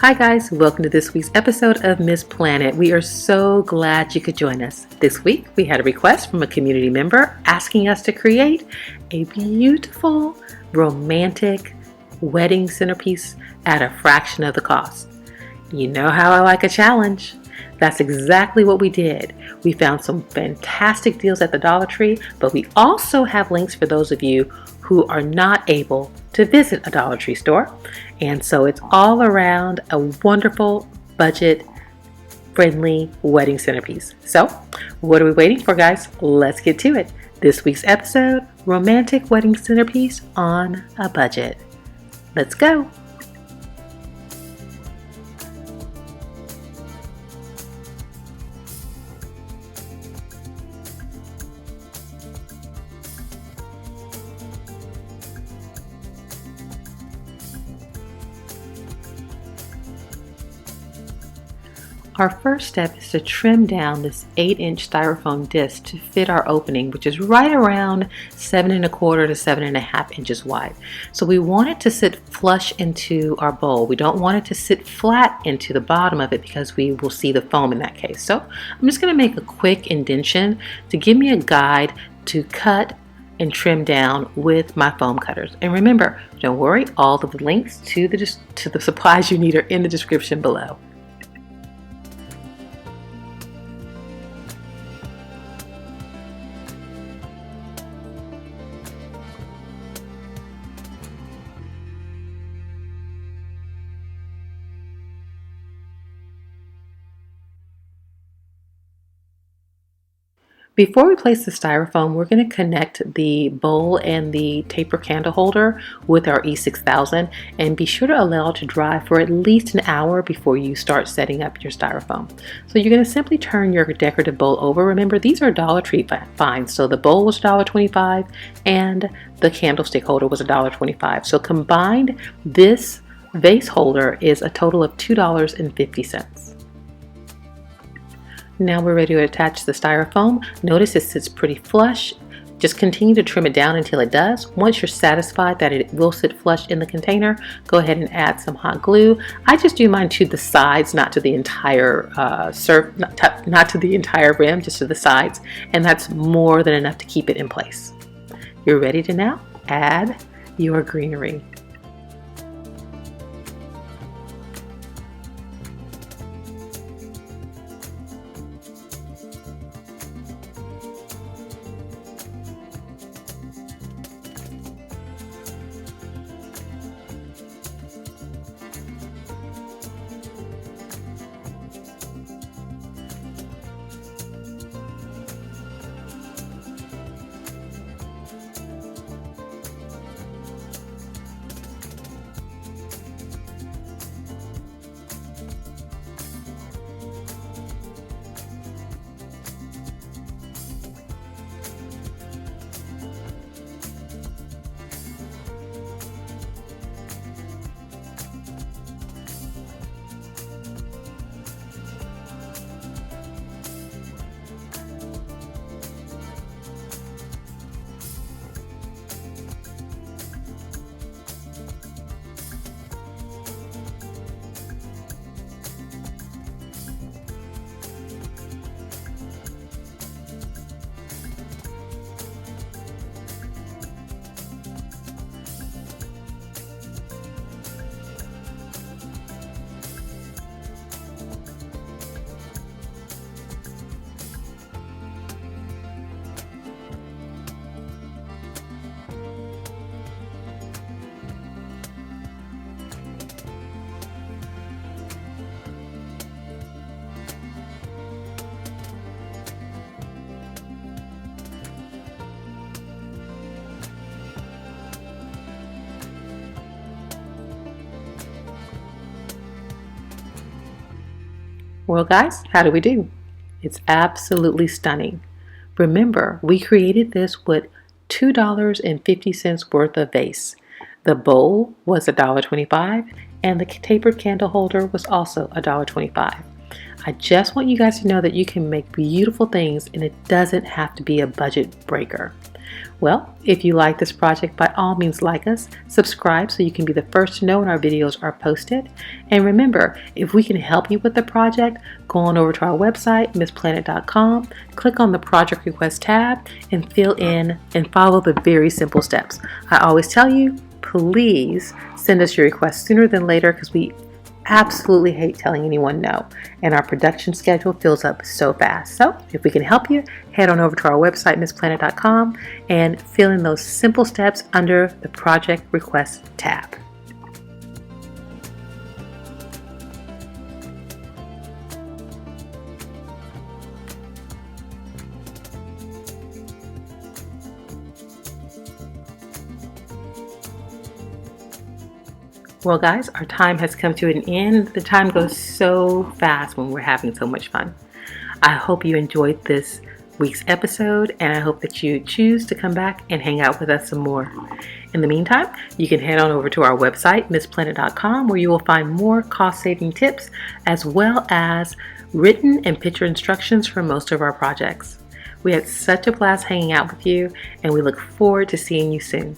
Hi guys, welcome to this week's episode of Miss Planet. We are so glad you could join us. This week we had a request from a community member asking us to create a beautiful, romantic wedding centerpiece at a fraction of the cost. You know how I like a challenge. That's exactly what we did. We found some fantastic deals at the Dollar Tree, but we also have links for those of you who are not able to visit a Dollar Tree store. And so it's all around a wonderful, budget-friendly wedding centerpiece. So what are we waiting for, guys? Let's get to it. This week's episode, Romantic Wedding Centerpiece on a Budget. Let's go. Our first step is to trim down this 8-inch styrofoam disc to fit our opening, which is right around 7 1/4 to 7 1/2 inches wide. So we want it to sit flush into our bowl. We don't want it to sit flat into the bottom of it because we will see the foam in that case. So I'm just going to make a quick indentation to give me a guide to cut and trim down with my foam cutters. And remember, don't worry, all of the links to the supplies you need are in the description below. Before we place the styrofoam, we're going to connect the bowl and the taper candle holder with our E6000 and be sure to allow it to dry for at least an hour before you start setting up your styrofoam. So you're going to simply turn your decorative bowl over. Remember, these are Dollar Tree finds. So the bowl was $1.25 and the candlestick holder was $1.25. So combined, this vase holder is a total of $2.50. Now we're ready to attach the styrofoam. Notice it sits pretty flush. Just continue to trim it down until it does. Once you're satisfied that it will sit flush in the container, go ahead and add some hot glue. I just do mine to the sides, not to the entire not to the entire rim, just to the sides, and that's more than enough to keep it in place. You're ready to now add your greenery. Well guys, how do we do? It's absolutely stunning. Remember, we created this with $2.50 worth of vase. The bowl was $1.25 and the tapered candle holder was also $1.25. I just want you guys to know that you can make beautiful things and it doesn't have to be a budget breaker. Well, if you like this project, by all means like us, subscribe so you can be the first to know when our videos are posted. And remember, if we can help you with the project, go on over to our website, missplanet.com, click on the project request tab, and fill in and follow the very simple steps. I always tell you, please send us your request sooner than later because we absolutely hate telling anyone no, and our production schedule fills up so fast. So if we can help you, head on over to our website, missplanet.com, and fill in those simple steps under the project request tab. Well, guys, our time has come to an end. The time goes so fast when we're having so much fun. I hope you enjoyed this week's episode, and I hope that you choose to come back and hang out with us some more. In the meantime, you can head on over to our website, missplanet.com, where you will find more cost-saving tips as well as written and picture instructions for most of our projects. We had such a blast hanging out with you, and we look forward to seeing you soon.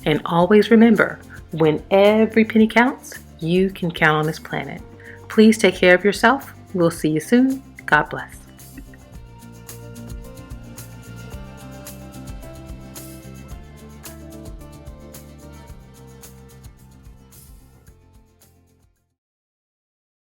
And always remember, when every penny counts, you can count on this planet. Please take care of yourself. We'll see you soon. God bless.